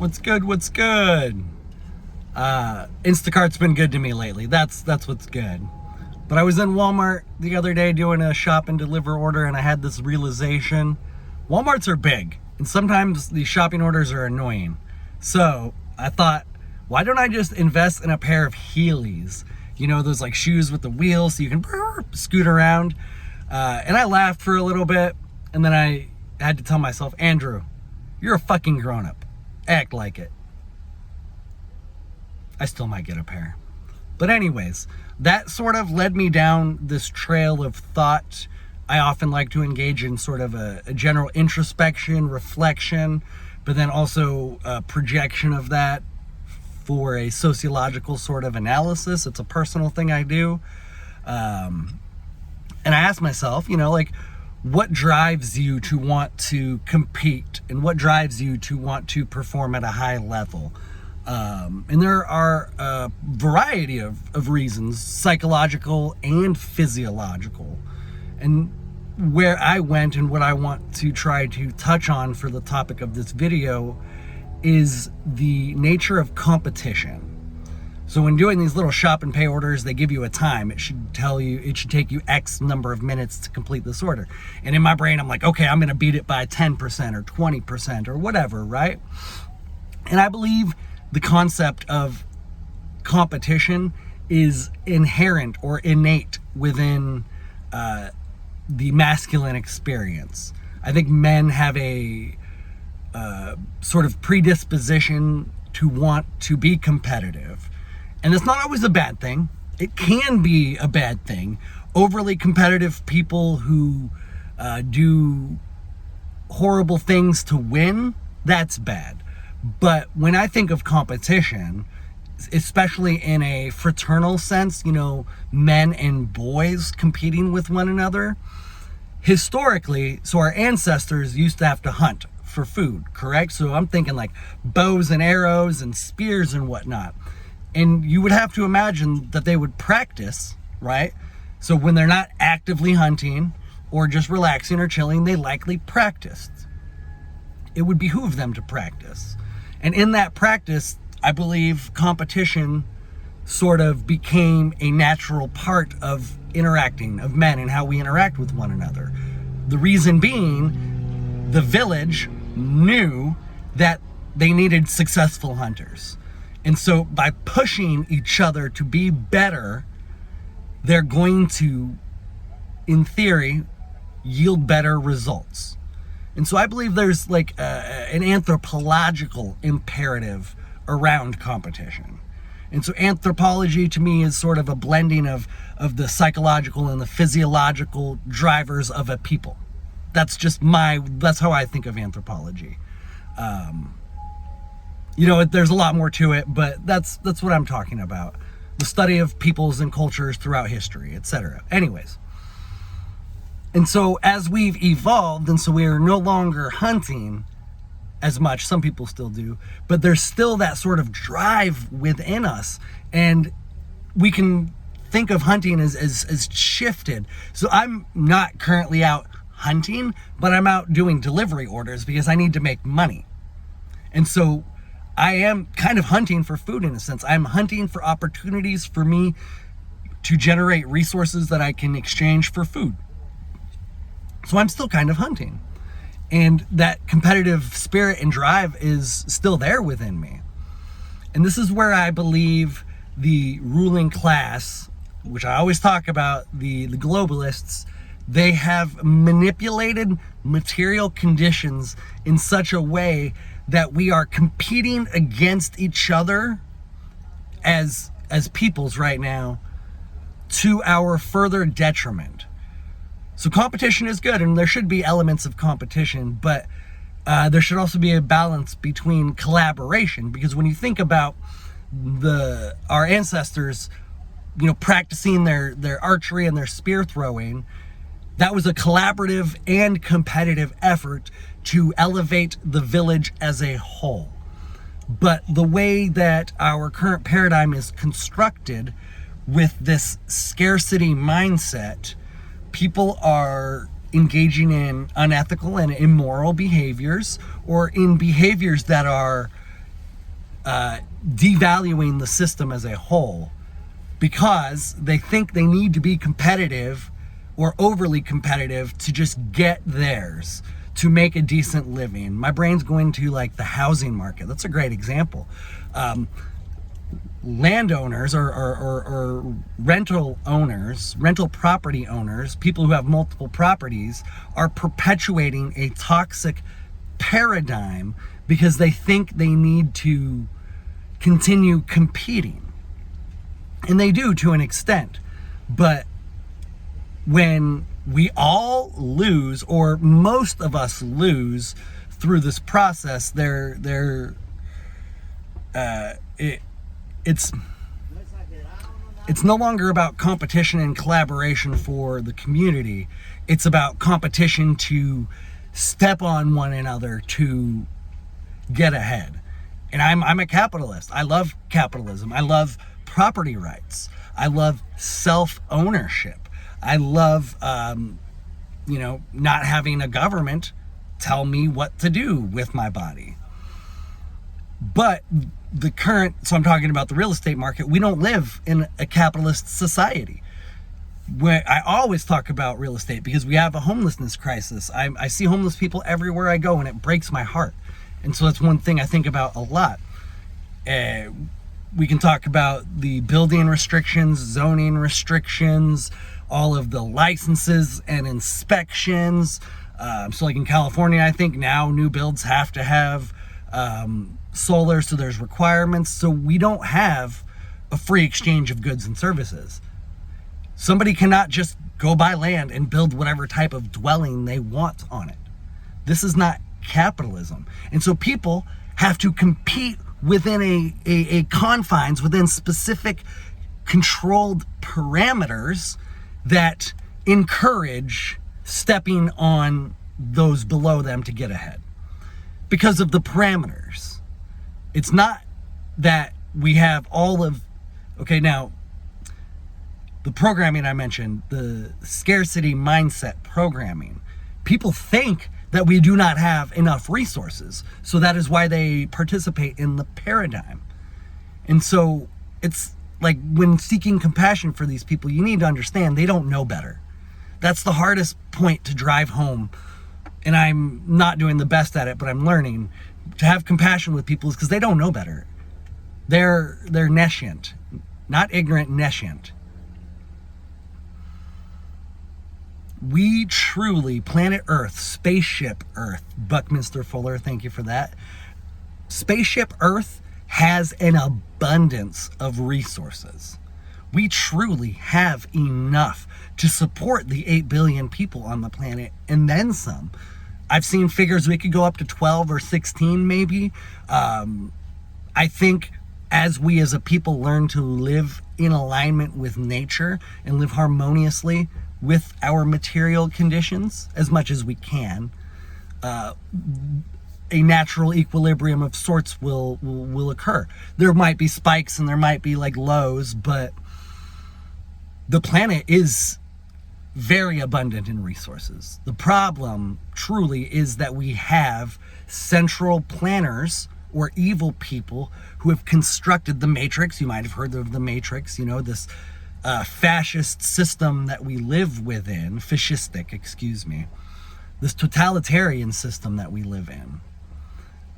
What's good? What's good? Instacart's been good to me lately. That's what's good. But I was in Walmart the other day doing a shop and deliver order, and I had this realization. Walmarts are big, and sometimes these shopping orders are annoying. So I thought, why don't I just invest in a pair of Heelys? You know, those like shoes with the wheels so you can scoot around. And I laughed for a little bit, and then I had to tell myself, Andrew, you're a fucking grown-up. Act like it. I still might get a pair. But anyways, that sort of led me down this trail of thought. I often like to engage in sort of a general introspection, reflection, but then also a projection of that for a sociological sort of analysis. It's a personal thing I do. And I asked myself, what drives you to want to compete, and what drives you to want to perform at a high level? And there are a variety of reasons, psychological and physiological. And where I went and what I want to try to touch on for the topic of this video is the nature of competition. So when doing these little shop and pay orders, they give you a time. It should take you X number of minutes to complete this order. And in my brain, I'm like, okay, I'm going to beat it by 10% or 20% or whatever, right? And I believe the concept of competition is inherent or innate within the masculine experience. I think men have a sort of predisposition to want to be competitive. And it's not always a bad thing. It can be a bad thing. Overly competitive people who do horrible things to win, that's bad. But when I think of competition, especially in a fraternal sense, men and boys competing with one another, historically, so our ancestors used to have to hunt for food, correct? So I'm thinking like bows and arrows and spears and whatnot. And you would have to imagine that they would practice, right? So when they're not actively hunting or just relaxing or chilling, they likely practiced. It would behoove them to practice. And in that practice, I believe competition sort of became a natural part of interacting, of men and how we interact with one another. The reason being, the village knew that they needed successful hunters. And so by pushing each other to be better, they're going to, in theory, yield better results. And so I believe there's like an anthropological imperative around competition. And so anthropology to me is sort of a blending of the psychological and the physiological drivers of a people. That's how I think of anthropology. There's a lot more to it, but that's what I'm talking about. The study of peoples and cultures throughout history, etc. Anyways. And so as we've evolved, and so we are no longer hunting as much, some people still do, but there's still that sort of drive within us. And we can think of hunting as shifted. So I'm not currently out hunting, but I'm out doing delivery orders because I need to make money. And so I am kind of hunting for food in a sense. I'm hunting for opportunities for me to generate resources that I can exchange for food. So I'm still kind of hunting. And that competitive spirit and drive is still there within me. And this is where I believe the ruling class, which I always talk about, the globalists, they have manipulated material conditions in such a way that we are competing against each other as peoples right now to our further detriment. So competition is good, and there should be elements of competition, but there should also be a balance between collaboration, because when you think about our ancestors, practicing their archery and their spear throwing, that was a collaborative and competitive effort to elevate the village as a whole. But the way that our current paradigm is constructed with this scarcity mindset, people are engaging in unethical and immoral behaviors, or in behaviors that are devaluing the system as a whole because they think they need to be competitive or overly competitive to just get theirs, to make a decent living. My brain's going to like the housing market. That's a great example. Landowners or rental owners, rental property owners, people who have multiple properties, are perpetuating a toxic paradigm because they think they need to continue competing. And they do to an extent. But when we all lose, or most of us lose through this process, it's no longer about competition and collaboration for the community. It's about competition to step on one another to get ahead. And I'm a capitalist. I love capitalism. I love property rights. I love self-ownership. I love, not having a government tell me what to do with my body. But so I'm talking about the real estate market. We don't live in a capitalist society. Where I always talk about real estate because we have a homelessness crisis. I see homeless people everywhere I go, and it breaks my heart. And so that's one thing I think about a lot. We can talk about the building restrictions, zoning restrictions, all of the licenses and inspections. So like in California, I think now new builds have to have solar, so there's requirements. So we don't have a free exchange of goods and services. Somebody cannot just go buy land and build whatever type of dwelling they want on it. This is not capitalism. And so people have to compete within a confines, within specific controlled parameters that encourage stepping on those below them to get ahead because of the parameters. It's not that we have now the programming I mentioned, the scarcity mindset programming. People think that we do not have enough resources. So that is why they participate in the paradigm. And so it's like when seeking compassion for these people, you need to understand they don't know better. That's the hardest point to drive home. And I'm not doing the best at it, but I'm learning to have compassion with people is because they don't know better. They're nescient, not ignorant, nescient. We truly, planet Earth, spaceship Earth, Buckminster Fuller, thank you for that. Spaceship Earth has an abundance of resources. We truly have enough to support the 8 billion people on the planet and then some. I've seen figures we could go up to 12 or 16 maybe. I think as we as a people learn to live in alignment with nature and live harmoniously with our material conditions as much as we can, a natural equilibrium of sorts will occur. There might be spikes and there might be like lows, but the planet is very abundant in resources. The problem truly is that we have central planners or evil people who have constructed the Matrix. You might have heard of the Matrix, this fascist system that we live within, this totalitarian system that we live in.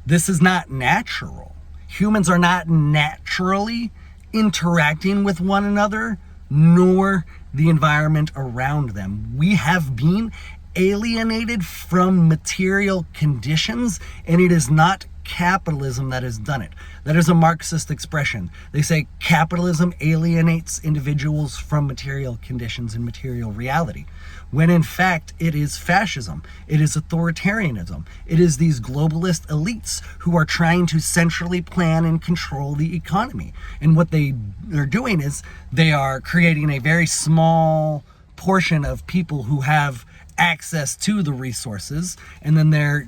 This is not natural. Humans are not naturally interacting with one another, nor the environment around them. We have been alienated from material conditions, and it is not capitalism that has done it. That is a Marxist expression. They say capitalism alienates individuals from material conditions and material reality, when in fact it is fascism, it is authoritarianism, it is these globalist elites who are trying to centrally plan and control the economy. And what they are doing is they are creating a very small portion of people who have access to the resources, and then they're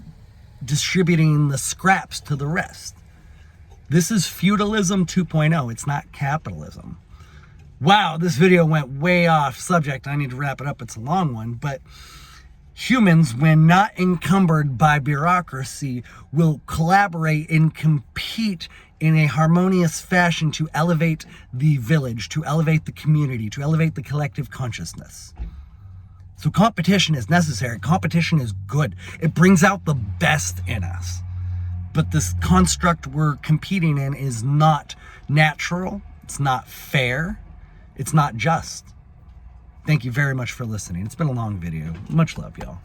distributing the scraps to the rest. This is feudalism 2.0. It's not capitalism. Wow, this video went way off subject. I need to wrap it up. It's a long one, but Humans, when not encumbered by bureaucracy, will collaborate and compete in a harmonious fashion to elevate the village, to elevate the community, to elevate the collective consciousness. So competition is necessary. Competition is good. It brings out the best in us. But this construct we're competing in is not natural. It's not fair. It's not just. Thank you very much for listening. It's been a long video. Much love, y'all.